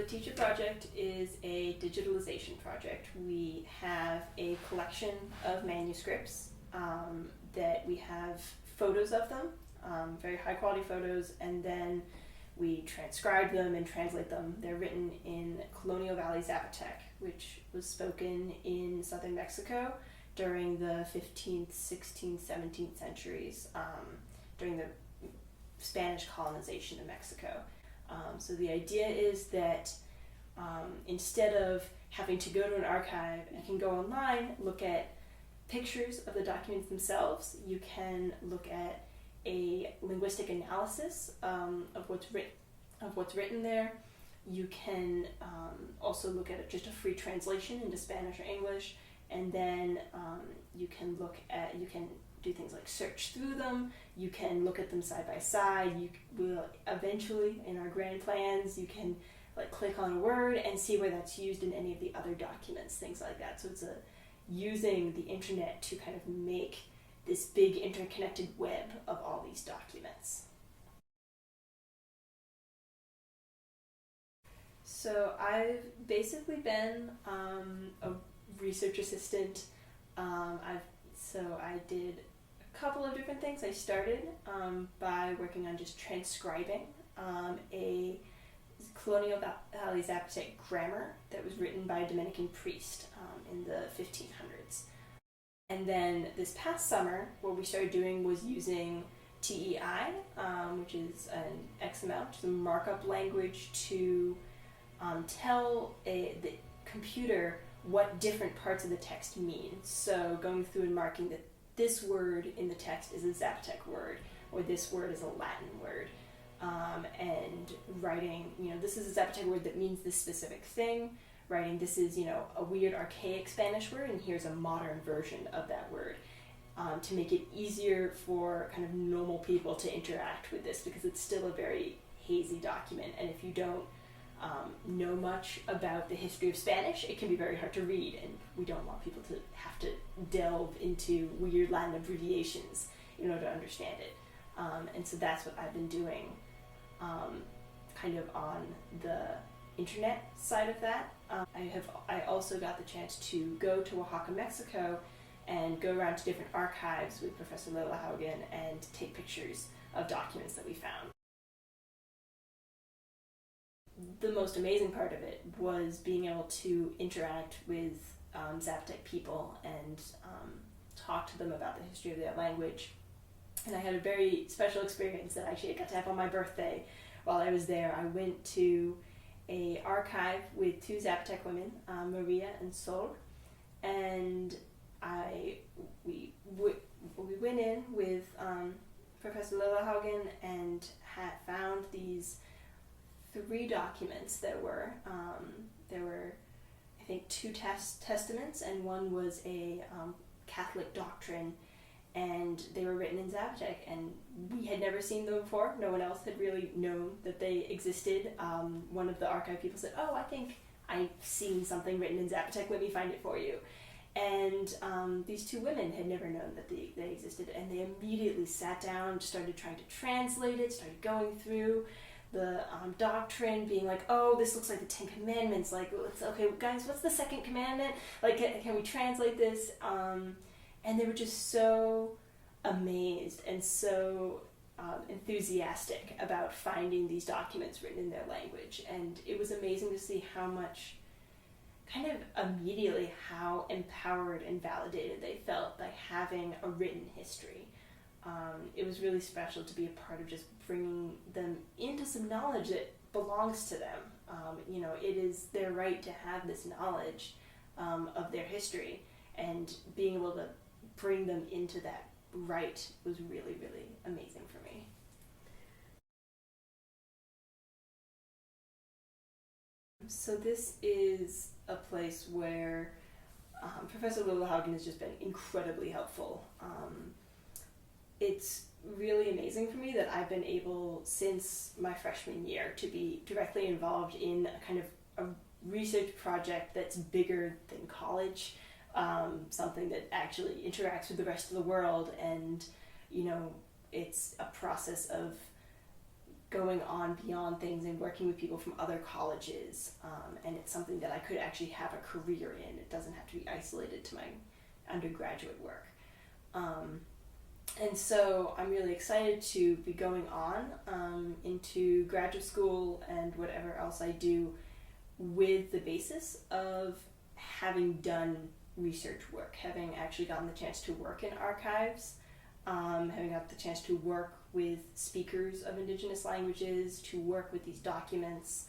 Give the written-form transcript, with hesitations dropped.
Ticha project is a digitalization project. We have a collection of manuscripts that we have photos of them, very high quality photos, and then we transcribe them and translate them. They're written in Colonial Valley Zapotec, which was spoken in southern Mexico during the 15th, 16th, 17th centuries, during the Spanish colonization of Mexico. So the idea is that instead of having to go to an archive, you can go online, look at pictures of the documents themselves. You can look at a linguistic analysis of what's written there. You can also look at just a free translation into Spanish or English, and then you can do things like search through them. You can look at them side by side. You will eventually, in our grand plans, you can click on a word and see where that's used in any of the other documents, things like that. So it's using the internet to kind of make this big interconnected web of all these documents. So I've basically been a research assistant. I did a couple of different things. I started by working on just transcribing a Colonial Valley Zapotec grammar that was written by a Dominican priest in the 1500s. And then this past summer, what we started doing was using TEI, which is an XML, which is a markup language, to tell the computer what different parts of the text mean. So going through and marking that this word in the text is a Zapotec word, or this word is a Latin word, and writing, this is a Zapotec word that means this specific thing, writing this is, a weird archaic Spanish word, and here's a modern version of that word, to make it easier for kind of normal people to interact with this, because it's still a very hazy document, and if you don't know much about the history of Spanish, it can be very hard to read, and we don't want people to have to delve into weird Latin abbreviations in order to understand it. And so that's what I've been doing kind of on the internet side of that. I also got the chance to go to Oaxaca, Mexico, and go around to different archives with Professor Lola Haugen and take pictures of documents that we found. The most amazing part of it was being able to interact with Zapotec people and talk to them about the history of their language. And I had a very special experience that actually I got to have on my birthday while I was there. I went to an archive with two Zapotec women, Maria and Sol, and we went in with Professor Lola Haugen and had found these 3 documents that were there were, I think, 2 testaments, and one was a Catholic doctrine, and they were written in Zapotec, and we had never seen them before. No one else had really known that they existed. One of the archive people said, "Oh, I think I've seen something written in Zapotec, let me find it for you." And these 2 women had never known that they existed, and they immediately sat down and started trying to translate it, started going through the doctrine, being like, "Oh, this looks like the 10 Commandments, okay, guys, what's the 2nd commandment? Can we translate this?" And they were just so amazed and so enthusiastic about finding these documents written in their language. And it was amazing to see how much, kind of immediately, how empowered and validated they felt by having a written history. It was really special to be a part of just bringing them into some knowledge that belongs to them. It is their right to have this knowledge of their history, and being able to bring them into that right was really, really amazing for me. So this is a place where Professor Lola Haugen has just been incredibly helpful. It's really amazing for me that I've been able, since my freshman year, to be directly involved in a kind of a research project that's bigger than college, something that actually interacts with the rest of the world, and it's a process of going on beyond things and working with people from other colleges, and it's something that I could actually have a career in. It doesn't have to be isolated to my undergraduate work. And so I'm really excited to be going on into graduate school and whatever else I do with the basis of having done research work, having actually gotten the chance to work in archives, having got the chance to work with speakers of Indigenous languages, to work with these documents,